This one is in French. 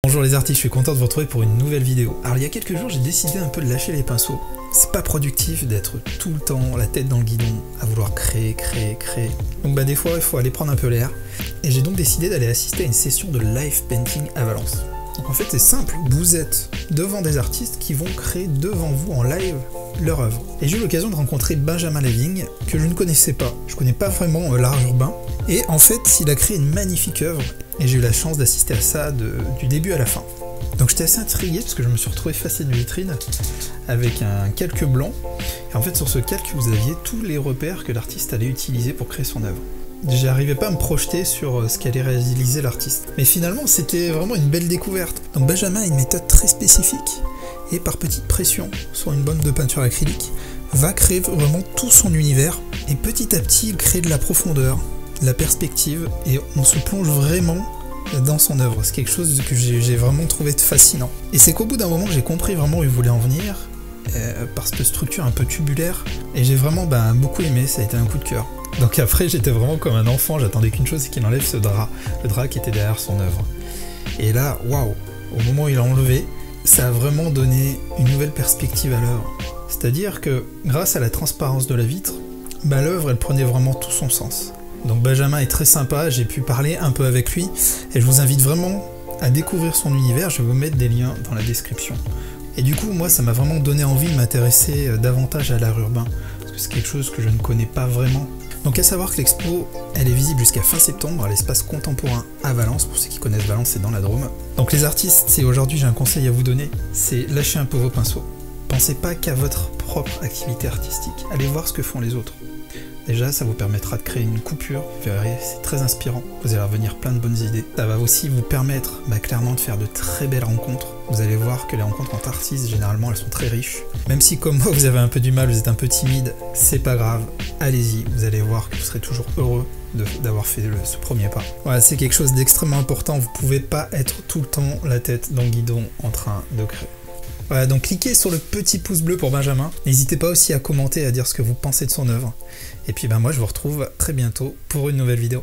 Bonjour les artistes, je suis content de vous retrouver pour une nouvelle vidéo. Alors il y a quelques jours j'ai décidé un peu de lâcher les pinceaux. C'est pas productif d'être tout le temps la tête dans le guidon à vouloir créer. Donc des fois il faut aller prendre un peu l'air. Et j'ai donc décidé d'aller assister à une session de live painting à Valence. Donc en fait c'est simple, vous êtes devant des artistes qui vont créer devant vous en live leur œuvre. Et j'ai eu l'occasion de rencontrer Benjamin Leving, que je ne connaissais pas. Je connais pas vraiment l'art urbain. Et en fait il a créé une magnifique œuvre. Et j'ai eu la chance d'assister à ça du début à la fin. Donc j'étais assez intrigué parce que je me suis retrouvé face à une vitrine avec un calque blanc. Et en fait sur ce calque vous aviez tous les repères que l'artiste allait utiliser pour créer son œuvre. J'arrivais pas à me projeter sur ce qu'allait réaliser l'artiste. Mais finalement c'était vraiment une belle découverte. Donc Benjamin a une méthode très spécifique et par petite pression sur une bonne de peinture acrylique va créer vraiment tout son univers. Et petit à petit il crée de la profondeur, de la perspective et on se plonge vraiment dans son œuvre. C'est quelque chose que j'ai vraiment trouvé fascinant. Et c'est qu'au bout d'un moment j'ai compris vraiment où il voulait en venir par cette structure un peu tubulaire et j'ai vraiment beaucoup aimé, ça a été un coup de cœur. Donc après j'étais vraiment comme un enfant, j'attendais qu'une chose, c'est qu'il enlève ce drap, le drap qui était derrière son œuvre. Et là, waouh, au moment où il l'a enlevé, ça a vraiment donné une nouvelle perspective à l'œuvre. C'est-à-dire que grâce à la transparence de la vitre, l'œuvre elle prenait vraiment tout son sens. Donc Benjamin est très sympa, j'ai pu parler un peu avec lui et je vous invite vraiment à découvrir son univers, je vais vous mettre des liens dans la description. Et du coup moi ça m'a vraiment donné envie de m'intéresser davantage à l'art urbain, parce que c'est quelque chose que je ne connais pas vraiment. Donc à savoir que l'expo elle est visible jusqu'à fin septembre à l'espace contemporain à Valence, pour ceux qui connaissent Valence c'est dans la Drôme. Donc les artistes, si aujourd'hui j'ai un conseil à vous donner, c'est lâcher un peu vos pinceaux. Pensez pas qu'à votre propre activité artistique, allez voir ce que font les autres. Déjà, ça vous permettra de créer une coupure, vous verrez, c'est très inspirant, vous allez revenir plein de bonnes idées. Ça va aussi vous permettre clairement de faire de très belles rencontres. Vous allez voir que les rencontres entre artistes, généralement, elles sont très riches. Même si comme moi, vous avez un peu du mal, vous êtes un peu timide, c'est pas grave, allez-y, vous allez voir que vous serez toujours heureux d'avoir fait ce premier pas. Voilà, c'est quelque chose d'extrêmement important, vous pouvez pas être tout le temps la tête dans le guidon en train de créer. Voilà, donc cliquez sur le petit pouce bleu pour Benjamin. N'hésitez pas aussi à commenter et à dire ce que vous pensez de son œuvre. Et puis moi je vous retrouve très bientôt pour une nouvelle vidéo.